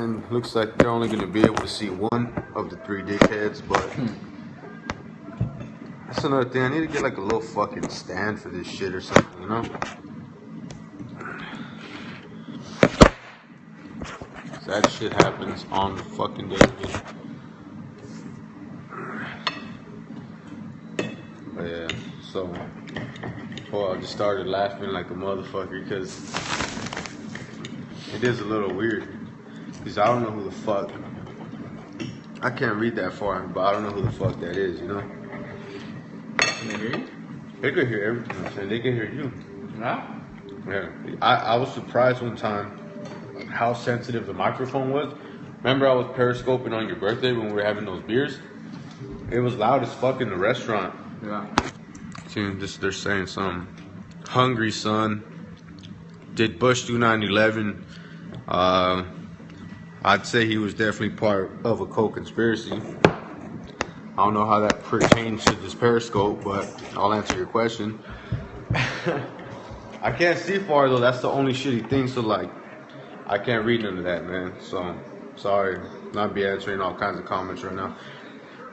man. Looks like they're only gonna be able to see one of the three dickheads, but that's another thing. I need to get like a little fucking stand for this shit or something, you know? That shit happens on the fucking daily. But yeah, so I just started laughing like a motherfucker because it is a little weird. Because I don't know who the fuck. I can't read that far, but I don't know who the fuck that is, you know? Can they hear you? They could hear everything I'm saying. They can hear you. Yeah? Yeah. I was surprised one time how sensitive the microphone was. Remember I was periscoping on your birthday when we were having those beers? It was loud as fuck in the restaurant. Yeah. See, they're saying something. Hungry son. Did Bush do 9/11? I'd say he was definitely part of a co-conspiracy. I don't know how that pertains to this periscope, but I'll answer your question. I can't see far though. That's the only shitty thing. So like, I can't read none of that, man. So sorry, not be answering all kinds of comments right now.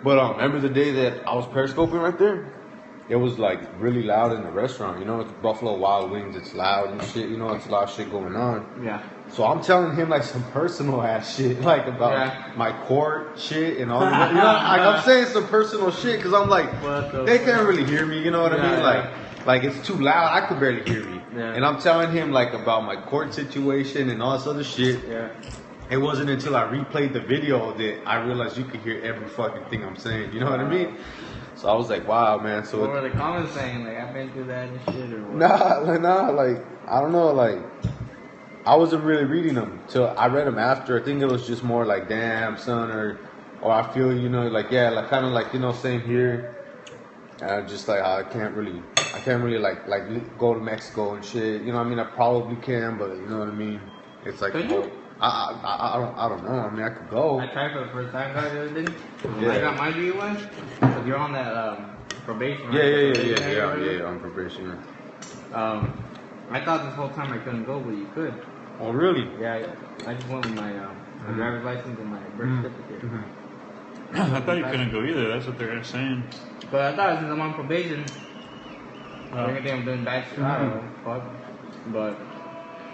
But remember the day that I was periscoping right there? It was like really loud in the restaurant. You know, it's Buffalo Wild Wings. It's loud and shit. You know, it's a lot of shit going on. Yeah. So I'm telling him like some personal ass shit, like about my court shit and all that. You know, like I'm saying some personal shit because I'm like, they can't really hear me. You know what I mean? Like it's too loud. I could barely hear me. Yeah. And I'm telling him like about my court situation and all this other shit. Yeah. It wasn't until I replayed the video that I realized you could hear every fucking thing I'm saying. You know what I mean? So I was like, wow, man. So what were the comments saying? Like, I've been through that and shit, or what? Nah, like, I don't know, like, I wasn't really reading them till I read them after. I think it was just more like, damn, son, or I feel, you know, like, yeah, like, kind of like, you know, same here. And I'm just like, I can't really like go to Mexico and shit. You know what I mean? I probably can, but you know what I mean? It's like, I don't know. I mean, I could go. I tried for the first time the other day. Yeah. I got my DUI. So you're on that probation, right? Yeah, on probation. I thought this whole time I couldn't go, but you could. Oh, really? Yeah, I just went with my driver's license and my birth certificate. I thought you couldn't go either. That's what they're saying. But I thought since I'm on probation, they're gonna think I'm doing bad shit. I don't know, fuck. But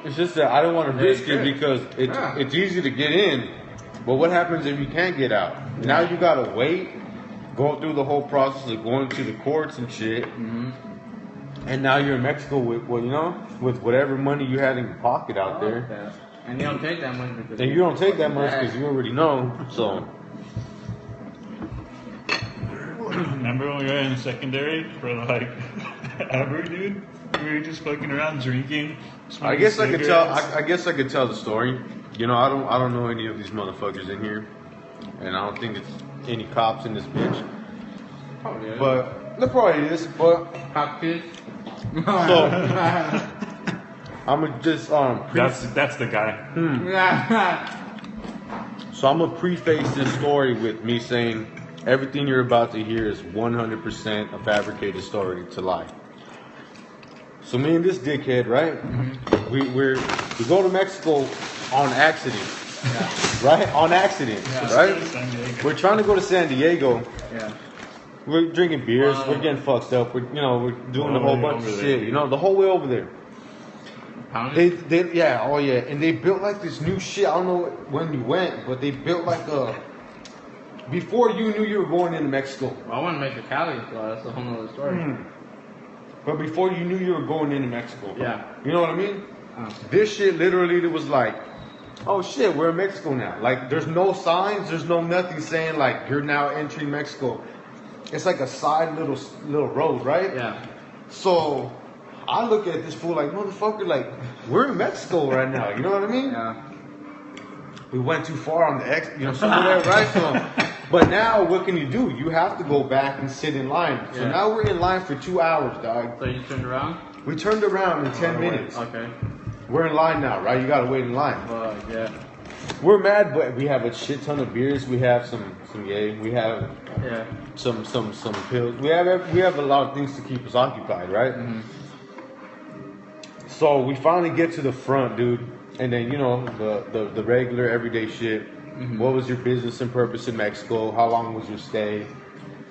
it's just that I don't want to risk it because it's easy to get in, but what happens if you can't get out? Now you gotta wait, go through the whole process of going to the courts and shit, and now you're in Mexico with, well, you know, with whatever money you had in your pocket out there. And you don't take that much because you don't take that much because you already know. So. Remember when we were in secondary for like ever, dude? We were just fucking around drinking. I guess I could tell the story. You know, I don't know any of these motherfuckers in here, and I don't think it's any cops in this bitch. Probably is. But there probably is. But cop kids. So I'm gonna just that's the guy. So I'm gonna preface this story with me saying everything you're about to hear is 100% a fabricated story to lie. So me and this dickhead, right? We go to Mexico on accident, right? On accident, right? We're trying to go to San Diego. Yeah. We're drinking beers. We're getting fucked up. We're doing a whole bunch of shit. You know, the whole way over there. And they built like this new shit. I don't know when you went, but they built like a. Before you knew you were going into Mexico. Well, I want to make a Cali, so that's a whole nother story. But before you knew you were going into Mexico. Yeah. You know what I mean? This shit literally was like, oh shit, we're in Mexico now. Like, there's no signs, there's no nothing saying like, you're now entering Mexico. It's like a side little road, right? Yeah. So, I look at this fool like, motherfucker, like, we're in Mexico right now. You know what I mean? Yeah. We went too far on the somewhere, right? So, but now, what can you do? You have to go back and sit in line. So now we're in line for 2 hours, dog. So you turned around? We turned around in 10 minutes. Okay. We're in line now, right? You gotta wait in line. Yeah. We're mad, but we have a shit ton of beers. We have some yay. We have some pills. We have a lot of things to keep us occupied, right? So we finally get to the front, dude. And then, you know, the regular everyday shit. What was your business and purpose in Mexico? How long was your stay?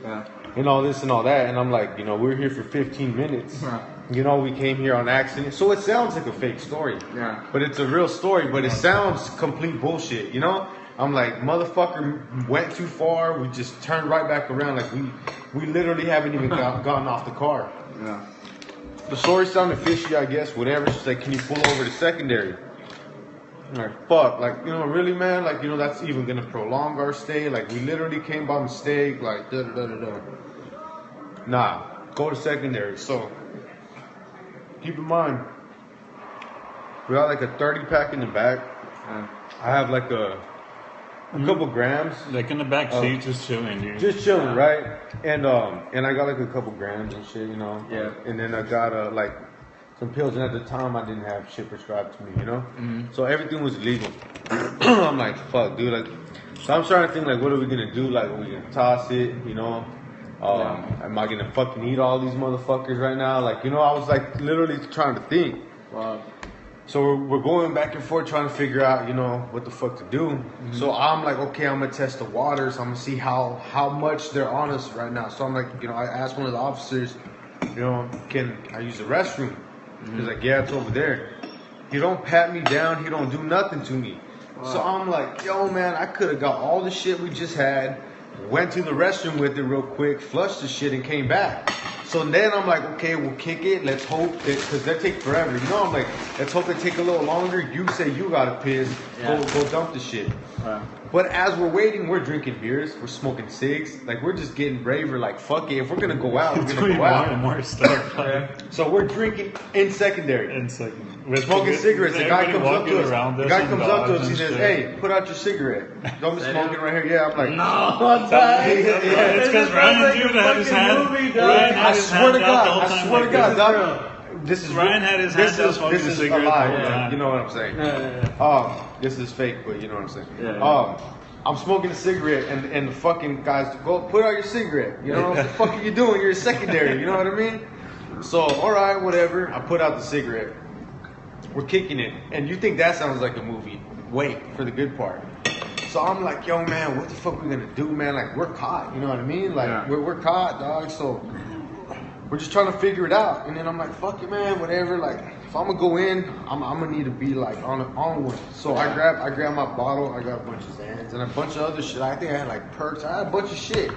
Yeah. And all this and all that. And I'm like, you know, we were here for 15 minutes. Yeah. You know, we came here on accident. So it sounds like a fake story. Yeah. But it's a real story, but it sounds complete bullshit, you know? I'm like, motherfucker went too far. We just turned right back around. Like, we literally haven't even gotten off the car. Yeah. The story sounded fishy, I guess, whatever. She's like, can you pull over to secondary? I'm like, fuck, like, you know, really, man? Like, you know, that's even gonna prolong our stay. Like, we literally came by mistake. Like, da-da-da-da-da. Nah, go to secondary. So, keep in mind, we got like a 30 pack in the back. I have like a couple grams. Like in the back seat, just chilling, dude. Just chilling, right? And I got like a couple grams and shit, you know? Yeah. And then I got like some pills, and at the time I didn't have shit prescribed to me, you know? So everything was legal. I'm like, fuck, dude, like, so I'm trying to think, like, what are we gonna do? Like, are we gonna toss it, you know? Am I gonna fucking eat all these motherfuckers right now? Like, you know, I was like literally trying to think. Wow. So we're going back and forth trying to figure out, you know, what the fuck to do. So I'm like, okay, I'm gonna test the waters. I'm gonna see how much they're on us right now. So I'm like, you know, I asked one of the officers, you know, can I use the restroom? He's like, yeah, it's over there. He don't pat me down. He don't do nothing to me. Wow. So I'm like, yo, man, I could have got all the shit we just had, went to the restroom with it real quick, flushed the shit, and came back. So then I'm like, okay, we'll kick it. Let's hope that, because they take forever. You know, I'm like, let's hope they take a little longer. You say you got to piss. Yeah. Go dump the shit. Wow. But as we're waiting, we're drinking beers. We're smoking cigs. Like, we're just getting braver. Like, fuck it. If we're going to go out, we're going to Doing go more out. and more stuff. So we're drinking in secondary. And it's like, Smoking cigarettes. The guy everybody comes up to walking us. around The guy and comes up to us. dogs He and says, shit. "Hey, put out your cigarette." Don't be smoking right here. Yeah, I'm like, No, It's because Ryan, dude, had his hand. Ryan had I his swear to hand out the whole God, I time. swear to like God, this. dog. This is Ryan had his hand out smoking this a is cigarette a the lie. whole time. You know what I'm saying? Yeah. This is fake, but you know what I'm saying. Yeah. I'm smoking a cigarette, and the fucking guys go put out your cigarette. You know what the fuck are you doing? You're a secondary. You know what I mean? So all right, whatever. I put out the cigarette. We're kicking it, and you think that sounds like a movie. Wait for the good part. So I'm like, yo, man, what the fuck we gonna do, man? Like, we're caught, you know what I mean? Like, Yeah. we're caught, dog. So we're just trying to figure it out. And then I'm like, fuck it, man, whatever. Like, if I'm gonna go in, I'm gonna need to be like on one. So I grabbed my bottle. I got a bunch of Zans and a bunch of other shit. I think I had like perks. I had a bunch of shit.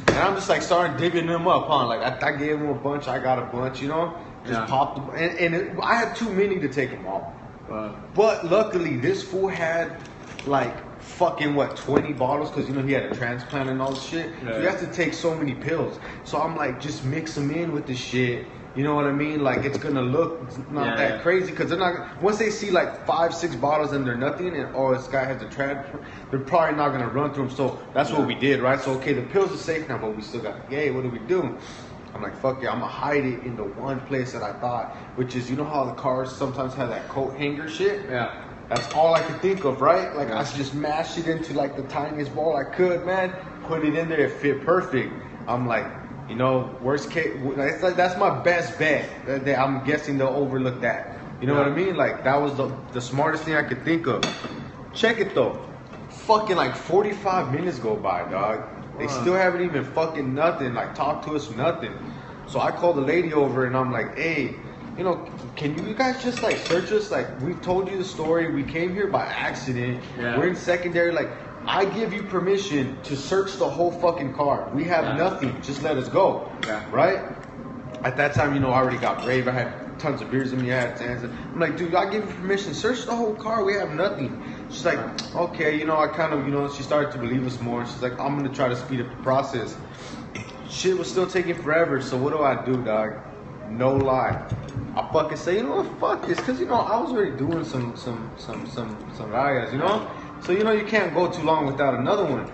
And I'm just like starting digging them up, huh? Like I gave them a bunch. I got a bunch, you know. Just Yeah. popped them, and I had too many to take them all. Wow. But luckily, this fool had like fucking 20 bottles, because you know he had a transplant and all this shit. Yeah. So he has to take so many pills. So I'm like, just mix them in with the shit. You know what I mean? Like, it's gonna look not that crazy, because they're not. Once they see like 5-6 bottles and they're nothing, and this guy has a transplant, they're probably not gonna run through them. So that's what we did, right? So okay, the pills are safe now, but we still got. Yay! What do we do? I'm like, fuck yeah, I'm gonna hide it in the one place that I thought, which is, you know how the cars sometimes have that coat hanger shit? Yeah. That's all I could think of, right? Like, I just mashed it into like the tiniest ball I could, man. Put it in there, it fit perfect. I'm like, you know, worst case, that's my best bet. I'm guessing they'll overlook that. You know what I mean? Like, that was the smartest thing I could think of. Check it though. Fucking like 45 minutes go by, dog. They still haven't even fucking nothing, like talked to us, nothing. So I called the lady over and I'm like, hey, you know, can you guys just like search us? Like, we've told you the story. We came here by accident. Yeah. We're in secondary. Like, I give you permission to search the whole fucking car. We have nothing. Just let us go. Yeah. Right? At that time, you know, I already got brave. I had tons of beers in me. I had Zans. I'm like, dude, I give you permission. Search the whole car. We have nothing. She's like, okay, you know, I kind of, you know, she started to believe us more. She's like, I'm going to try to speed up the process. Shit was still taking forever. So what do, dog? No lie. I fucking say, you know what, fuck this. Because, you know, I was already doing some rayas, you know? So, you know, you can't go too long without another one.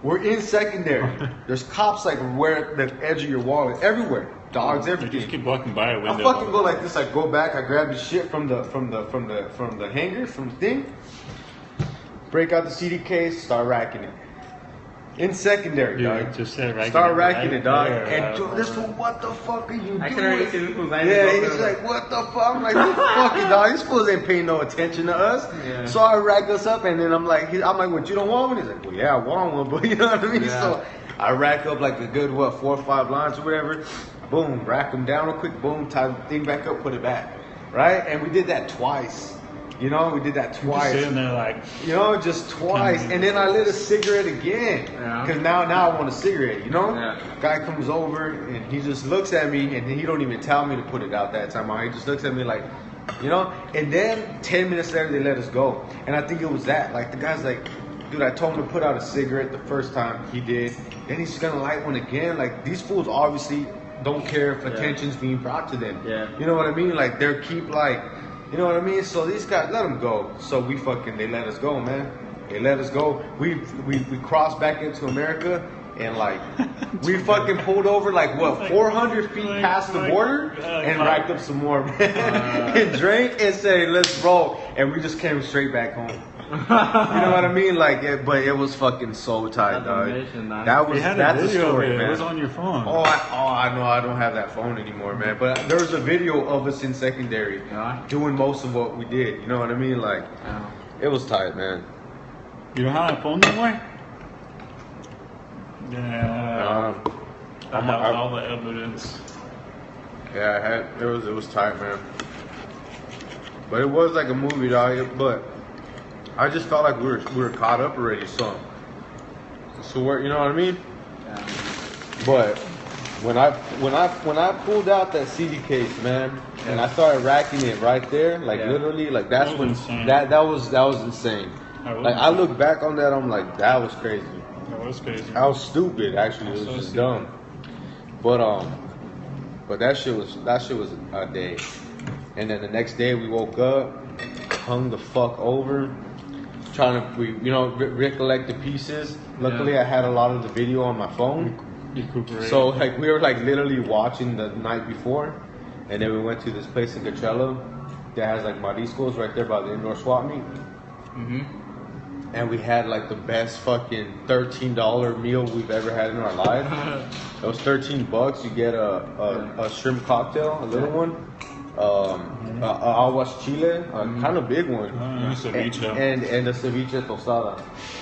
We're in secondary. There's cops like where the edge of your wall is everywhere. Dogs, You everything. just keep walking by a window. I fucking go like this. I go back. I grab the shit from the hanger, from the thing. Break out the CD case. Start racking it. In secondary, Dude, dog. just start Start racking right it, dog. there, And bro. dude, this fool, what the fuck are you I can already see doing? the fools. Yeah, he's like, what the fuck? I'm like, what the fuck, dog? These fools ain't paying no attention to us. Yeah. So I rack us up, and then I'm like, what, you don't want one? He's like, well, yeah, I want one, but you know what I mean? Yeah. So I rack up like a good, 4 or 5 lines or whatever. Boom, rack them down real quick. Boom, tie the thing back up, put it back. Right? And we did that twice. You know, we did that Just twice. sitting there like, You know, just twice, and then I lit a cigarette again. Yeah. Cause now I want a cigarette. You know, Yeah. guy comes over and he just looks at me, and he don't even tell me to put it out that time. He just looks at me like, you know. And then 10 minutes later, they let us go. And I think it was that. Like the guy's like, dude, I told him to put out a cigarette the first time. He did. Then he's gonna light one again. Like these fools obviously don't care if attention's being brought to them. Yeah. You know what I mean? Like they're keep like. You know what I mean? So these guys, let them go. So they let us go, man. They let us go. We crossed back into America, and like, we fucking pulled over like what, 400 feet past the border, and racked up some more, man. And drank and said, let's roll. And we just came straight back home. You know what I mean? Like, but it was fucking so tight, That's dog. amazing, man. That was, we had a that's a video story, of it. man. It was on your phone. I know I don't have that phone anymore, man. But there was a video of us in secondary Yeah. doing most of what we did. You know what I mean? Like, Yeah. it was tight, man. You don't have a phone anymore? Yeah. I have all the evidence. Yeah, it was tight, man. But it was like a movie, dog. But I just felt like we were caught up already. So we're, you know what I mean? Yeah. But when I pulled out that CD case, man, and I started racking it right there, like Yeah. literally, like that's That when was insane. that was insane. That was Like I insane. look back on that, I'm like, that was crazy. That was crazy. That was stupid. Actually, it was So just stupid. dumb. But that shit was a day. And then the next day we woke up, hung the fuck over, trying to recollect the pieces. Luckily, Yeah. I had a lot of the video on my phone. Recuperate. So like we were like literally watching the night before, and then we went to this place in Coachella that has like mariscos right there by the indoor swap meet, and we had like the best fucking $13 meal we've ever had in our life. It was $13. You get a shrimp cocktail, a little one, a aguas chile, a kind of big one, ceviche. and a ceviche tostada.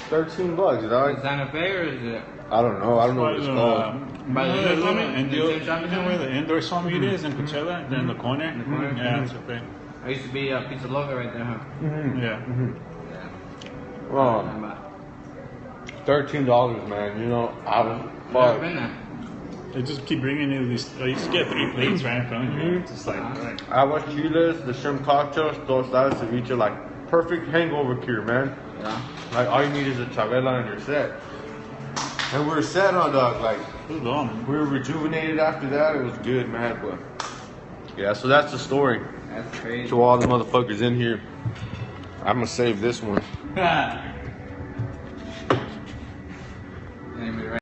$13, dog. Is Santa Fe or is it? I don't know what it's called. By the indoor summit? And The same shopping you know where center? the indoor summit is in Coachella? They're in the corner. In the corner? Yeah, it's okay. I used to be a Pizza Loca right there, huh? Yeah. Yeah. $13, man. You know, I was Never been there. They just keep bringing you these. I used to get 3 plates right in front of you. Just like, aguas chiles, the shrimp cocktails, tostadas, ceviche, like perfect hangover cure, man. Yeah. Like all you need is a chavela and you're set. And we were set on dog. Like too long. we were rejuvenated after that. It was good, man. But yeah, so that's the story. That's crazy. To all the motherfuckers in here, I'm gonna save this one.